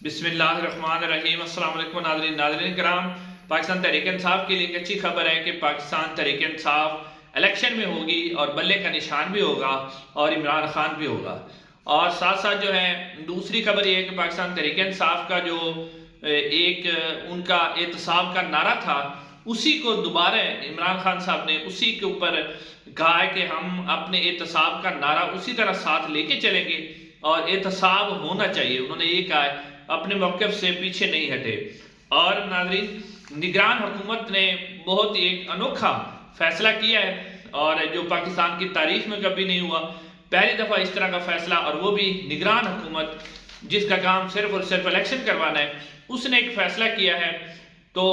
بسم اللہ الرحمن الرحیم۔ السلام علیکم ناظرین کرام، پاکستان تحریک انصاف کے لیے ایک اچھی خبر ہے کہ پاکستان تحریک انصاف الیکشن میں ہوگی اور بلے کا نشان بھی ہوگا اور عمران خان بھی ہوگا۔ اور ساتھ ساتھ جو ہے دوسری خبر یہ ہے کہ پاکستان تحریک انصاف کا جو ایک ان کا احتساب کا نعرہ تھا، اسی کو دوبارہ عمران خان صاحب نے اسی کے اوپر کہا ہے کہ ہم اپنے احتساب کا نعرہ اسی طرح ساتھ لے کے چلیں گے اور احتساب ہونا چاہیے۔ انہوں نے یہ کہا ہے، اپنے موقف سے پیچھے نہیں ہٹے۔ اور ناظرین، نگران حکومت نے بہت ایک انوکھا فیصلہ کیا ہے اور جو پاکستان کی تاریخ میں کبھی نہیں ہوا، پہلی دفعہ اس طرح کا فیصلہ، اور وہ بھی نگران حکومت جس کا کام صرف اور صرف الیکشن کروانا ہے، اس نے ایک فیصلہ کیا ہے۔ تو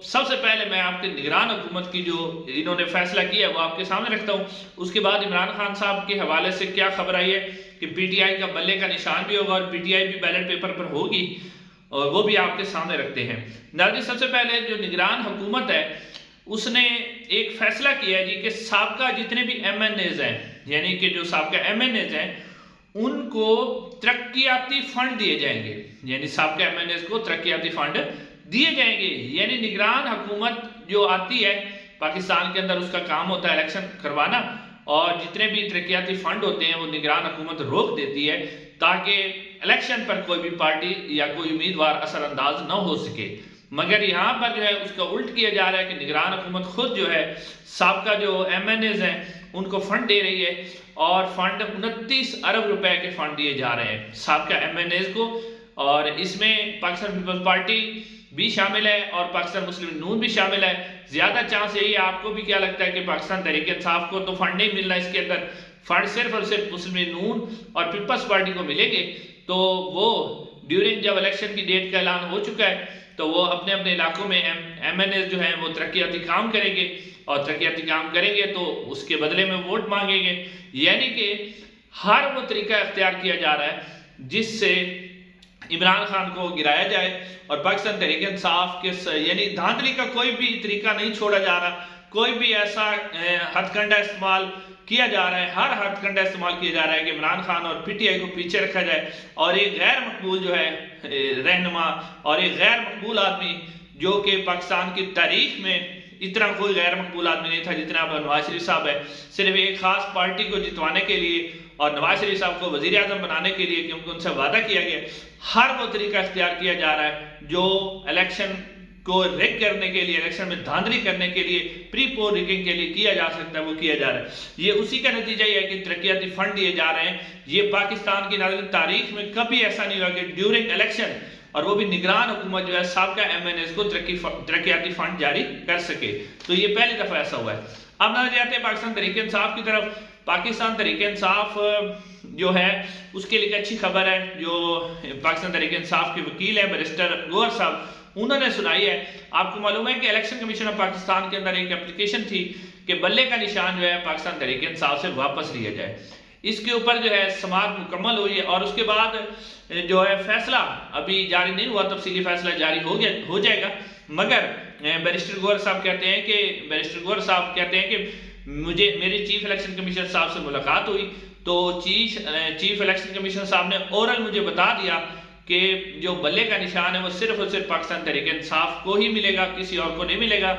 سب سے پہلے میں آپ کے نگران حکومت کی جو انہوں نے فیصلہ کیا ہے وہ آپ کے سامنے رکھتا ہوں۔ اس کے بعد عمران خان صاحب کے حوالے سے کیا خبر آئی ہے کہ پی ٹی آئی کا بلے کا نشان بھی ہوگا اور پی ٹی آئی بھی بیلٹ پیپر پر ہوگی، اور وہ بھی آپ کے سامنے رکھتے ہیں۔ ناظرین، سب سے پہلے جو نگران حکومت ہے اس نے ایک فیصلہ کیا ہے جی کہ سابقہ جتنے بھی ایم این ایز ہیں، یعنی کہ جو سابقہ ایم این ایز ہیں ان کو ترقیاتی فنڈ دیے جائیں گے، یعنی سابقہ ایم این ایز کو ترقیاتی فنڈ دیے جائیں گے۔ یعنی نگران حکومت جو آتی ہے پاکستان کے اندر، اس کا کام ہوتا ہے الیکشن کروانا، اور جتنے بھی ترقیاتی فنڈ ہوتے ہیں وہ نگران حکومت روک دیتی ہے تاکہ الیکشن پر کوئی بھی پارٹی یا کوئی امیدوار اثر انداز نہ ہو سکے۔ مگر یہاں پر جو ہے اس کا الٹ کیا جا رہا ہے کہ نگران حکومت خود جو ہے سابقہ جو ایم این ایز ہیں ان کو فنڈ دے رہی ہے، اور فنڈ 29 ارب روپے کے فنڈ دیے جا رہے ہیں سابقہ ایم این ایز کو، اور اس میں پاکستان پیپلز پارٹی بھی شامل ہے اور پاکستان مسلم نون بھی شامل ہے۔ زیادہ چانس یہی ہے، آپ کو بھی کیا لگتا ہے کہ پاکستان تحریک انصاف کو تو فنڈ نہیں ملنا، اس کے اندر فنڈ صرف اور صرف مسلم نون اور پیپلز پارٹی کو ملیں گے؟ تو وہ ڈیورنگ جب الیکشن کی ڈیٹ کا اعلان ہو چکا ہے تو وہ اپنے اپنے علاقوں میں ایم این ایز جو ہیں وہ ترقیاتی کام کریں گے، اور ترقیاتی کام کریں گے تو اس کے بدلے میں ووٹ مانگیں گے۔ یعنی کہ ہر وہ طریقہ اختیار کیا جا رہا ہے جس سے عمران خان کو گرایا جائے، اور پاکستان تحریک انصاف کے یعنی دھاندلی کا کوئی بھی طریقہ نہیں چھوڑا جا رہا، کوئی بھی ایسا ہتھ کنڈا استعمال کیا جا رہا ہے، ہر ہتھ کنڈا استعمال کیا جا رہا ہے کہ عمران خان اور پی ٹی آئی کو پیچھے رکھا جائے، اور ایک غیر مقبول جو ہے رہنما اور ایک غیر مقبول آدمی جو کہ پاکستان کی تاریخ میں اتنا کوئی غیر مقبول آدمی نہیں تھا جتنا اب نواز شریف صاحب ہے، صرف ایک خاص پارٹی کو جتوانے کے لیے اور نواز شریف صاحب کو وزیر اعظم بنانے کے لیے، کیونکہ ان سے وعدہ کیا گیا، ہر وہ طریقہ اختیار کیا جا رہا ہے جو الیکشن کو ریگ کرنے کے لیے، الیکشن میں دھاندلی کرنے کے لیے، پری پول ریگنگ کے لیے کیا جا سکتا ہے، وہ کیا جا رہا ہے۔ یہ اسی کا نتیجہ یہ ہے کہ ترقیاتی فنڈ دیے جا رہے ہیں۔ یہ پاکستان کی ناظرین تاریخ میں کبھی ایسا نہیں ہوا کہ ڈیورنگ الیکشن، اور وہ بھی نگران حکومت جو ہے سابقہ ایم این ایز کو ترقیاتی فنڈ جاری کر سکے۔ تو یہ پہلی دفعہ ایسا ہوا ہے۔ اب نظر آتے ہیں پاکستان تحریک انصاف کی طرف۔ پاکستان تحریک انصاف جو ہے اس کے لیے اچھی خبر ہے، جو پاکستان تحریک انصاف کے وکیل ہیں بیرسٹر گوہر صاحب، انہوں نے سنائی ہے۔ آپ کو معلوم ہے کہ الیکشن کمیشن آف پاکستان کے اندر ایک اپلیکیشن تھی کہ بلے کا نشان جو ہے پاکستان تحریک انصاف سے واپس لیا جائے۔ اس کے اوپر جو ہے سماعت مکمل ہوئی ہے، اور اس کے بعد جو ہے فیصلہ ابھی جاری نہیں ہوا، تفصیلی فیصلہ جاری ہو جائے گا۔ مگر بیرسٹر گوہر صاحب کہتے ہیں کہ میری چیف الیکشن کمیشنر صاحب سے ملاقات ہوئی تو چیف الیکشن کمیشنر صاحب نے اورل مجھے بتا دیا کہ جو بلے کا نشان ہے وہ صرف اور صرف پاکستان تحریک انصاف کو ہی ملے گا، کسی اور کو نہیں ملے گا،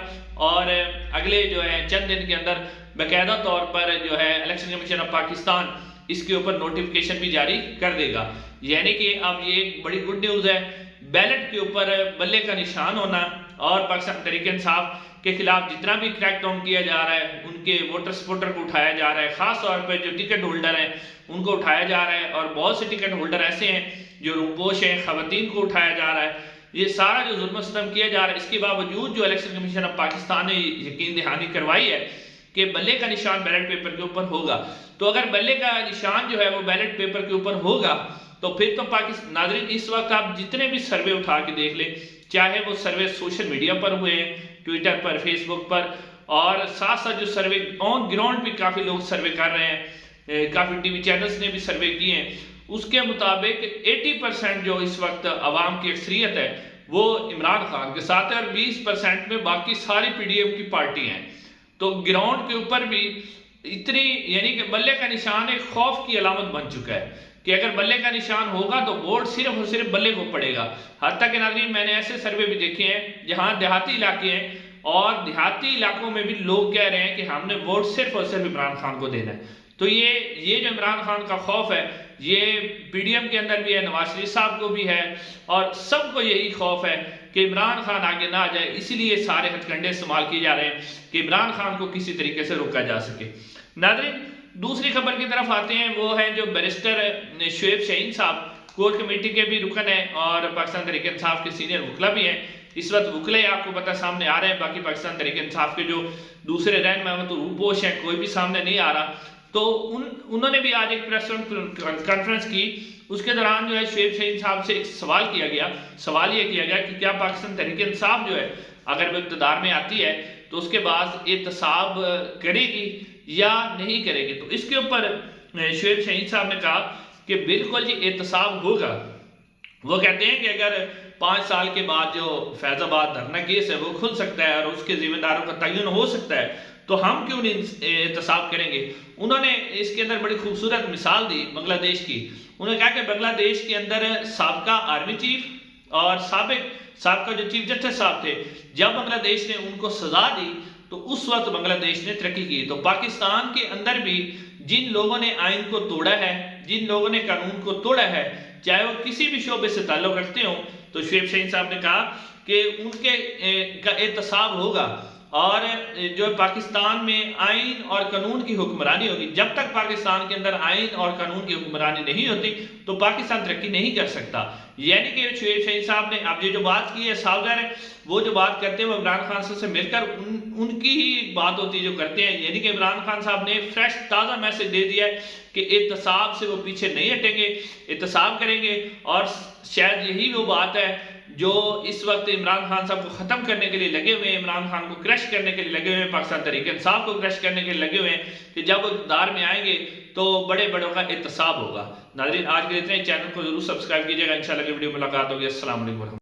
اور اگلے جو ہے چند دن کے اندر باقاعدہ طور پر جو ہے الیکشن کمیشن آف پاکستان اس کے اوپر نوٹیفیکیشن بھی جاری کر دے گا۔ یعنی کہ اب یہ ایک بڑی گڈ نیوز ہے، بیلٹ کے اوپر بلے کا نشان ہونا، اور پاکستان تحریک انصاف کے خلاف جتنا بھی کریک ڈاؤن کیا جا رہا ہے، ان کے ووٹر سپورٹر کو اٹھایا جا رہا ہے، خاص طور پہ جو ٹکٹ ہولڈر ہیں ان کو اٹھایا جا رہا ہے، اور بہت سے ٹکٹ ہولڈر ایسے ہیں جو روپوش ہیں، خواتین کو اٹھایا جا رہا ہے۔ یہ سارا جو ظلم و ستم کیا جا رہا ہے، اس کے باوجود جو الیکشن کمیشن آف پاکستان نے یقین دہانی کروائی ہے کہ بلے کا نشان بیلٹ پیپر کے اوپر ہوگا۔ تو اگر بلے کا نشان جو ہے وہ بیلٹ پیپر کے اوپر ہوگا تو پھر تو پاکستان، ناظرین اس وقت آپ جتنے بھی سروے اٹھا کے دیکھ لیں، چاہے وہ سروے سوشل میڈیا پر ہوئے ہیں، ٹویٹر پر، فیس بک پر، اور ساتھ ساتھ جو سروے آن گراؤنڈ بھی کافی لوگ سروے کر رہے ہیں، کافی ٹی وی چینلز نے بھی سروے کیے ہیں، اس کے مطابق 80% جو اس وقت عوام کی اکثریت ہے وہ عمران خان کے ساتھ ہے، اور 20% میں باقی ساری پی ڈی ایم کی پارٹی ہیں۔ تو گراؤنڈ کے اوپر بھی اتنی، یعنی کہ بلے کا نشان ایک خوف کی علامت بن چکا ہے کہ اگر بلے کا نشان ہوگا تو ووٹ صرف اور صرف بلے کو پڑے گا. حتیٰ کہ ناظرین میں نے ایسے سروے بھی دیکھے ہیں جہاں دیہاتی علاقے ہیں اور دیہاتی علاقوں میں بھی لوگ کہہ رہے ہیں کہ ہم نے ووٹ صرف اور صرف عمران خان کو دینا ہے. تو یہ جو عمران خان کا خوف ہے یہ پی ڈی ایم کے اندر بھی ہے, نواز شریف صاحب کو بھی ہے, اور سب کو یہی خوف ہے کہ عمران خان آگے نہ آ جائے. اسی لیے سارے ہتھ کنڈے استعمال کیے جا رہے ہیں کہ عمران خان کو کسی طریقے سے روکا جا سکے. ناظرین دوسری خبر کی طرف آتے ہیں, وہ ہے جو بیرسٹر شعیب شاہین صاحب کور کمیٹی کے بھی رکن ہیں اور پاکستان تحریک انصاف کے سینئر وکلا بھی ہیں. اس وقت وکلے آپ کو پتہ سامنے آ رہے ہیں, باقی پاکستان تحریک انصاف کے جو دوسرے رہنما تو روپوش ہیں کوئی بھی سامنے نہیں آ رہا. تو انہوں نے بھی آج ایک پریس کانفرنس کی. اس کے دوران جو ہے شعیب شاہین صاحب سے ایک سوال کیا گیا. سوال یہ کیا گیا کہ کیا پاکستان تحریک انصاف جو ہے اگر وہ اقتدار میں آتی ہے تو اس کے بعد احتساب کرے گی یا نہیں کرے گی. تو اس کے اوپر شعیب شاہین صاحب نے کہا کہ بالکل جی احتساب ہوگا. وہ کہتے ہیں کہ اگر 5 سال کے بعد جو فیض آباد دھرنا کیس ہے وہ کھل سکتا ہے اور اس کے ذمہ داروں کا تعین ہو سکتا ہے تو ہم کیوں نہیں احتساب کریں گے. انہوں نے اس کے اندر بڑی خوبصورت مثال دی بنگلہ دیش کی. انہوں نے کہا کہ بنگلہ دیش کے اندر سابقہ آرمی چیف اور سابقہ جو چیف جسٹس صاحب تھے, جب بنگلہ دیش نے ان کو سزا دی تو اس وقت بنگلہ دیش نے ترقی کی. تو پاکستان کے اندر بھی جن لوگوں نے آئین کو توڑا ہے, جن لوگوں نے قانون کو توڑا ہے, چاہے وہ کسی بھی شعبے سے تعلق رکھتے ہوں, تو شعیب شاہین صاحب نے کہا کہ ان کے کا احتساب ہوگا. اور جو پاکستان میں آئین اور قانون کی حکمرانی ہوگی, جب تک پاکستان کے اندر آئین اور قانون کی حکمرانی نہیں ہوتی تو پاکستان ترقی نہیں کر سکتا. یعنی کہ شعیب شاہین صاحب نے اب یہ جو بات کی ہے صاف ظاہر ہے وہ جو بات کرتے ہیں وہ عمران خان سے مل کر ان کی ہی بات ہوتی ہے جو کرتے ہیں. یعنی کہ عمران خان صاحب نے فریش تازہ میسج دے دیا ہے کہ احتساب سے وہ پیچھے نہیں ہٹیں گے, احتساب کریں گے. اور شاید یہی وہ بات ہے جو اس وقت عمران خان صاحب کو ختم کرنے کے لیے لگے ہوئے ہیں, عمران خان کو کرش کرنے کے لیے لگے ہوئے ہیں, پاکستان تحریک انصاف کو کرش کرنے کے لیے لگے ہوئے ہیں کہ جب وہ اقتدار میں آئیں گے تو بڑے بڑوں کا احتساب ہوگا. ناظرین آج کے اتنے ہی, چینل کو ضرور سبسکرائب کیجیے گا. انشاءاللہ اگلی ویڈیو ملاقات ہوگی. السلام علیکم.